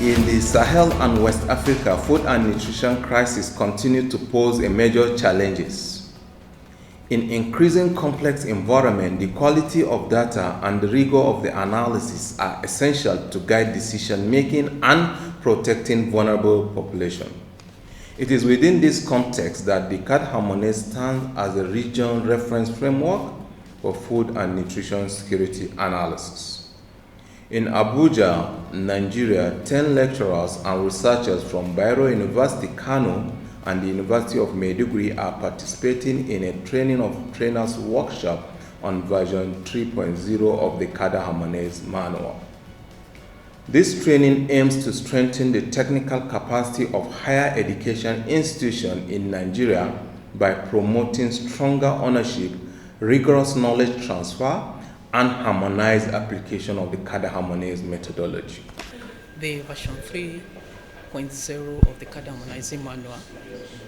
In the Sahel and West Africa, food and nutrition crisis continue to pose a major challenges. In increasing complex environment, the quality of data and the rigor of the analysis are essential to guide decision making and protecting vulnerable populations. It is within this context that the Cadre Harmonisé stands as a regional reference framework for food and nutrition security analysis. In Abuja, Nigeria, 10 lecturers and researchers from Bayero University, Kano, and the University of Maiduguri are participating in a training of trainers workshop on version 3.0 of the Cadre Harmonisé manual. This training aims to strengthen the technical capacity of higher education institutions in Nigeria by promoting stronger ownership, rigorous knowledge transfer, and harmonized application of the Cadre Harmonisé methodology. The version 3.0 of the Cadre Harmonisé manual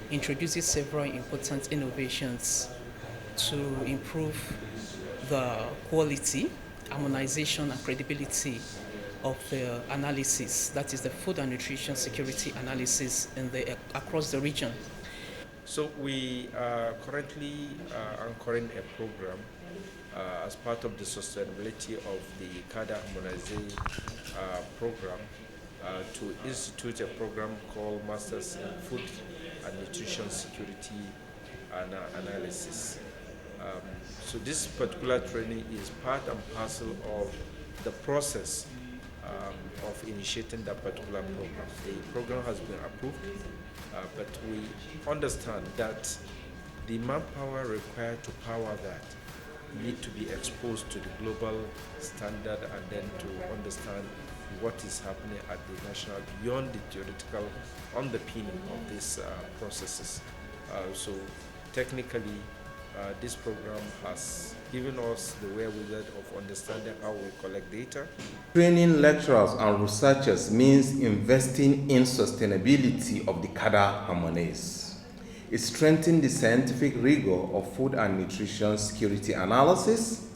introduces several important innovations to improve the quality, harmonization, and credibility of the analysis, that is the food and nutrition security analysis across the region. So we are currently anchoring a program as part of the sustainability of the Cadre Harmonisé program to institute a program called Masters in Food and Nutrition Security Analysis. So this particular training is part and parcel of the process of initiating that particular program. The program has been approved, but we understand that the manpower required to power that need to be exposed to the global standard and then to understand what is happening at the national beyond the theoretical underpinning of these processes. So technically, this program has given us the wherewithal of understanding how we collect data. Training lecturers and researchers means investing in sustainability of the Cadre Harmonisé. It strengthens the scientific rigor of food and nutrition security analysis.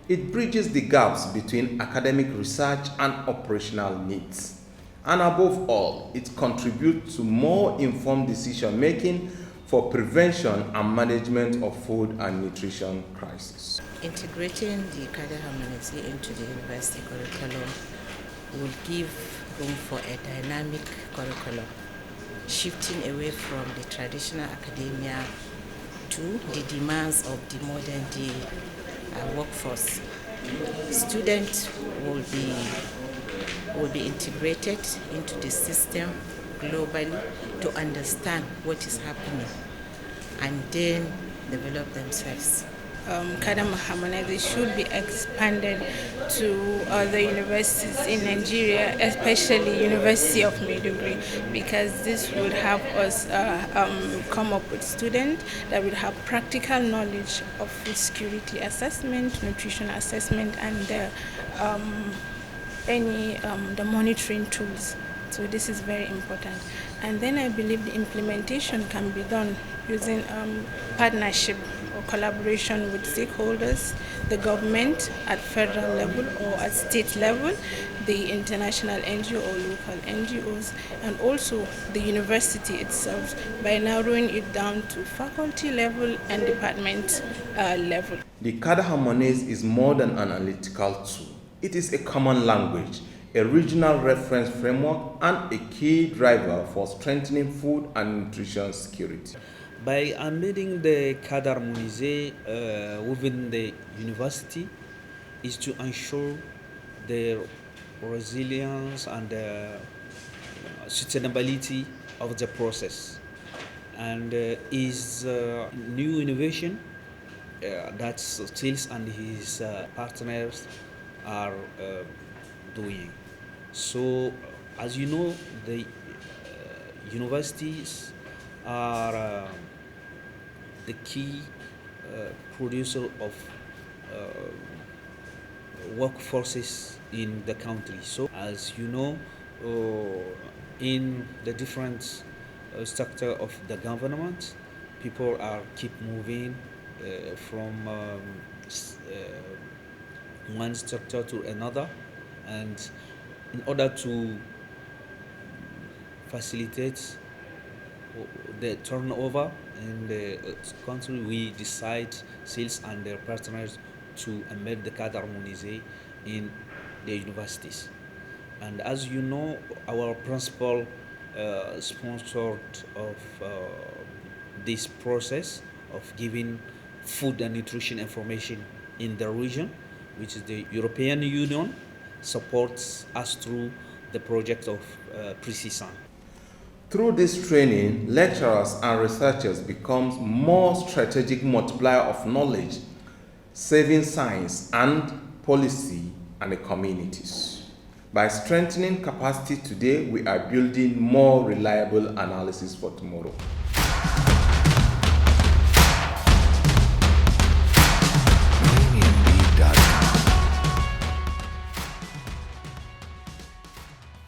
It bridges the gaps between academic research and operational needs. And above all, it contributes to more informed decision making for prevention and management of food and nutrition crisis. Integrating the Cadre Harmonisé into the university curriculum will give room for a dynamic curriculum, shifting away from the traditional academia to the demands of the modern day workforce. Students will be integrated into the system globally to understand what is happening and then develop themselves. Cadre Harmonisé should be expanded to other universities in Nigeria, especially University of Maiduguri, because this would help us come up with students that will have practical knowledge of food security assessment, nutrition assessment, and the monitoring tools. So this is very important. And then I believe the implementation can be done using partnership or collaboration with stakeholders, the government at federal level or at state level, the international NGO or local NGOs, and also the university itself by narrowing it down to faculty level and department level. The Cadre Harmonisé is more than an analytical tool. It is a common language, a regional reference framework, and a key driver for strengthening food and nutrition security. By embedding the Cadre Harmonisé within the university is to ensure the resilience and sustainability of the process, and is new innovation that Stills and his partners are doing. So, as you know, the universities are the key producer of workforces in the country. So, as you know, in the different structure of the government, people are keep moving from one structure to another, and in order to facilitate the turnover in the country. We decide, sales and their partners, to embed the Cadre Harmonisé in the universities. And as you know, our principal sponsor of this process of giving food and nutrition information in the region, which is the European Union, supports us through the project of Precision. Through this training, lecturers and researchers become more strategic multiplier of knowledge, saving science and policy and the communities. By strengthening capacity today, we are building more reliable analysis for tomorrow.